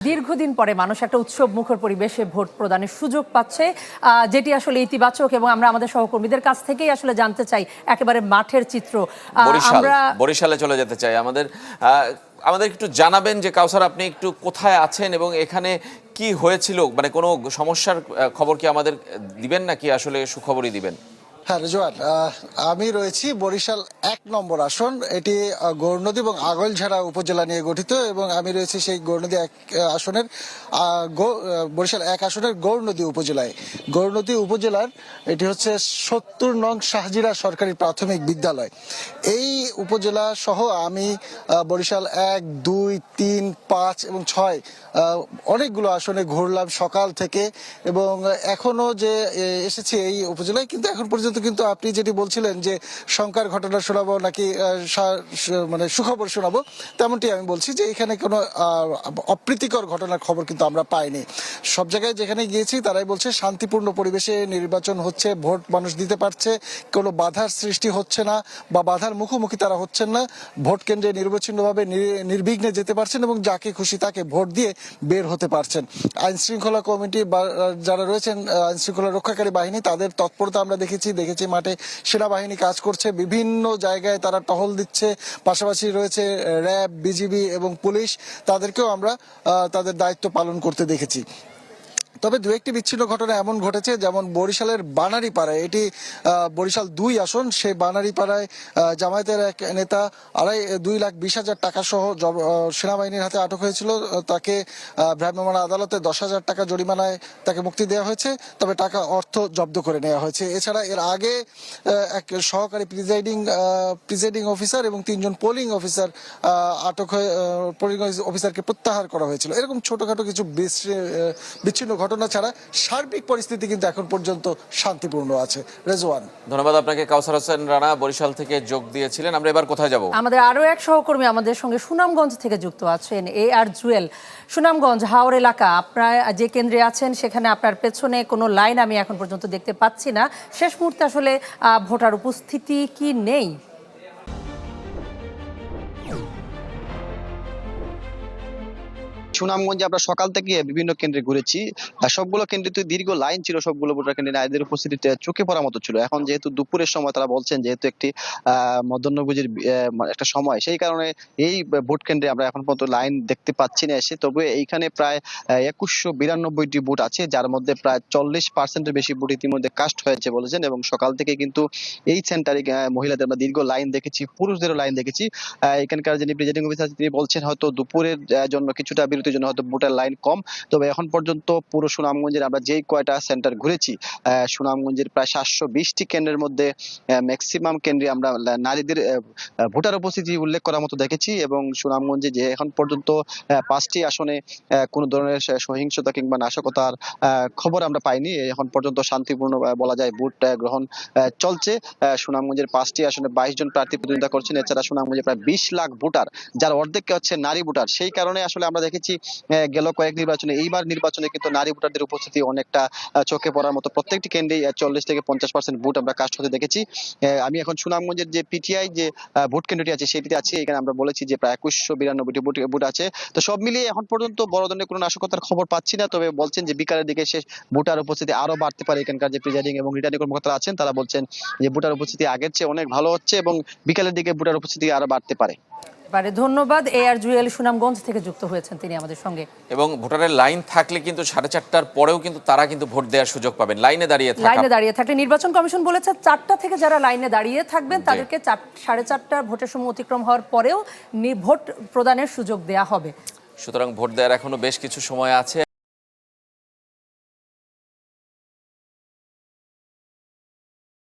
দীর্ঘদিন পরে মানুষ একটা উৎসব মুখর পরিবেশে ভোট প্রদানের সুযোগ পাচ্ছে, যেটি আসলে ইতিবাচক। এবং আমরা আমাদের সহকর্মীদের কাছ থেকেই আসলে জানতে চাই একেবারে মাঠের চিত্র। আমরা বরিশালে চলে যেতে চাই। আমাদের একটু জানাবেন যে কাউসার, আপনি একটু কোথায় আছেন এবং এখানে কি হয়েছিল, মানে কোনো সমস্যার খবর কি আমাদের দিবেন নাকি আসলে সুখবরই দিবেন? হ্যাঁ রেজওয়ান, আমি রয়েছি বরিশাল ১ নম্বর আসন। এটি গৌরনদী এবং আগৈলঝাড়া উপজেলা নিয়ে গঠিত এবং আমি রয়েছি সেই গৌরনদী ১ আসনের বরিশাল ১ আসনের গৌরনদী উপজেলায়। গৌরনদী উপজেলার এটি হচ্ছে ৭০ নং শাহজিরা সরকারি প্রাথমিক বিদ্যালয়। এই উপজেলা সহ আমি বরিশাল ১, ২, ৩, ৫ এবং ৬ অনেকগুলো আসনে ঘুরলাম সকাল থেকে এবং এখনো যে এসেছি এই উপজেলায়। কিন্তু এখন পর্যন্ত কিন্তু আপনি যেটি বলছিলেন যে শঙ্কার ঘটনা শোনাবো নাকি মানে সুখবর শোনাবো, তেমনটি আমি বলছি যে এখানে কোনো অপ্রীতিকর ঘটনার খবর কিন্তু আমরা পাইনি। সব জায়গায় যেখানে গিয়েছি তারাই বলছে শান্তিপূর্ণ পরিবেশে নির্বাচন হচ্ছে, ভোট মানুষ দিতে পারছে, কোনো বাধার সৃষ্টি হচ্ছে না বা বাধার মুখোমুখি তারা হচ্ছেন না। ভোট কেন্দ্রে নির্বিচ্ছিন্নভাবে নির্বিঘ্নে যেতে পারছেন এবং যাকে খুশি তাকে ভোট দিয়ে বের হতে পারছেন। আইন শৃঙ্খলা কমিটি যারা রয়েছেন, আইন শৃঙ্খলা রক্ষাকারী বাহিনী, তাদের তৎপরতা আমরা দেখেছি মাঠে সেনাবাহিনী কাজ করছে, বিভিন্ন জায়গায় তারা টহল দিচ্ছে। পাশাপাশি রয়েছে র্যাব, বিজিবি এবং পুলিশ, তাদেরকেও আমরা তাদের দায়িত্ব পালন করতে দেখেছি। তবে দু একটি বিচ্ছিন্ন ঘটনা এমন ঘটেছে, যেমন বরিশালের বানারীপাড়ায়, এটি বরিশাল ২ আসন, সেই বানারীপাড়ায় জামায়াতের এক নেতা 2,20,000 টাকা সহ সেনাবাহিনীর হাতে আটক হয়েছিল। তাকে ভ্রাম্যমাণ আদালতে 10,000 টাকা জরিমানায় তাকে মুক্তি দেওয়া হয়েছে, তবে অর্থ জব্দ করে নেওয়া হয়েছে। এছাড়া এর আগে এক সহকারী প্রিজাইডিং অফিসার এবং ৩ জন পোলিং অফিসার আটক হয়ে পোলিং অফিসারকে প্রত্যাহার করা হয়েছিল। এরকম ছোটখাটো কিছু বিচ্ছিন্ন ঘটনা ছাড়া সার্বিক পরিস্থিতি কিন্তু এখন পর্যন্ত শান্তিপূর্ণ আছে। রেজওয়ান, ধন্যবাদ আপনাকে। কাউসার হোসেন রানা বরিশাল থেকে যোগ দিয়েছিলেন। আমরা এবার কোথায় যাব? আমাদের আরো এক সহকর্মী আমাদের সঙ্গে সুনামগঞ্জ থেকে যুক্ত আছেন, AR জুয়েল। সুনামগঞ্জ হাওর এলাকা, আপনারা যে কেন্দ্রে আছেন সেখানে আপনার পেছনে কোনো লাইন আমি এখন পর্যন্ত দেখতে পাচ্ছি না। শেষ মুহূর্তে আসলে ভোটার উপস্থিতি কি নেই? সুনামগঞ্জে আমরা সকাল থেকে বিভিন্ন কেন্দ্রে ঘুরেছি, সবগুলো কেন্দ্রে দীর্ঘ লাইন ছিল। সবগুলো ভোটার কেন্দ্রে নারীদের উপস্থিতিতে চোখে পড়ার মতো ছিল। এখন যেহেতু দুপুরের সময়, তারা বলছেন যেহেতু একটি মধ্যাহ্নভোজের একটা সময়, সেই কারণে এই ভোট কেন্দ্রে আমরা এখন পর্যন্ত লাইন দেখতে পাচ্ছি না এসে। তবে এইখানে প্রায় 2192টি বুথ আছে, যার মধ্যে প্রায় 40%-এর বেশি বুথ ইতিমধ্যে কাস্ট হয়েছে বলেছেন। এবং সকাল থেকে কিন্তু এই সেন্টারে মহিলাদের আমরা দীর্ঘ লাইন দেখেছি, পুরুষদেরও লাইন দেখেছি। এখানকার যিনি প্রিজাইডিং অফিসার তিনি বলছেন হয়তো দুপুরের জন্য কিছুটা বিরতির জন্য হয়তো ভোটার লাইন কম। তবে এখন পর্যন্ত পুরো সুনামগঞ্জের আমরা যেই কয়টা সেন্টার ঘুরেছি, সুনামগঞ্জের প্রায় 720টি কেন্দ্রের মধ্যে ম্যাক্সিমাম কেন্দ্রে আমরা নারীদের ভোটার উপস্থিতি উল্লেখ করার মতো দেখেছি। এবং সুনামগঞ্জে যে এখন পর্যন্ত 5টি আসনে কোনো ধরনের সহিংসতা কিংবা নাশকতার খবর আমরা পাইনি। এখন পর্যন্ত শান্তিপূর্ণ বলা যায় ভোট গ্রহণ চলছে। সুনামগঞ্জের 5টি আসনে 22 জন প্রার্থী প্রতিদ্বন্দ্বিতা করছেন। এছাড়া সুনামগঞ্জে প্রায় 20 লাখ ভোটার, যার অর্ধেক হচ্ছে নারী ভোটার। সেই কারণে আসলে আমরা দেখেছি গেল কয়েক নির্বাচনে, এইবার নির্বাচনে কিন্তু নারী ভোটারদের উপস্থিতি অনেকটা চোখে পড়ার মতো। প্রত্যেকটি কেন্দ্রে 40 থেকে 50% ভোট আমরা কাস্ট হতে দেখেছি। আমি এখন সুনামগঞ্জের যে পিটিআই যে ভোট কেন্দ্রটি আছে সেটিতে আছি। এখানে আমরা বলেছি যে প্রায় 2192টি ভোট আছে। তো সব মিলিয়ে এখন পর্যন্ত বড় ধরনের কোনো নাশকতার খবর পাচ্ছি না। তবে বলছেন যে বিকালের দিকে শেষ ভোটার উপস্থিতি আরো বাড়তে পারে। এখানকার যে প্রিজাইডিং এবং রিটার্নিং কর্মকর্তারা আছেন তারা বলছেন যে ভোটার উপস্থিতি আগের চেয়ে অনেক ভালো হচ্ছে এবং বিকালের দিকে ভোটার উপস্থিতি আরো বাড়তে পারে। ধন্যবাদ। AR জুয়েল সুনামগঞ্জ থেকে যুক্ত হয়েছেন তিনি আমাদের সঙ্গে। এবং ভোটারের লাইন থাকলে কিন্তু 4:30টার পরেও কিন্তু তারা কিন্তু ভোট দেওয়ার সুযোগ পাবেন। লাইনে দাঁড়িয়ে থাকলে নির্বাচন কমিশন বলেছে 4টা থেকে যারা লাইনে দাঁড়িয়ে থাকবেন তাদেরকে 4:30টার ভোটের সময় অতিক্রম হওয়ার পরেও ভোট প্রদানের সুযোগ দেওয়া হবে। সুতরাং ভোট দেওয়ার এখনো বেশ কিছু সময় আছে।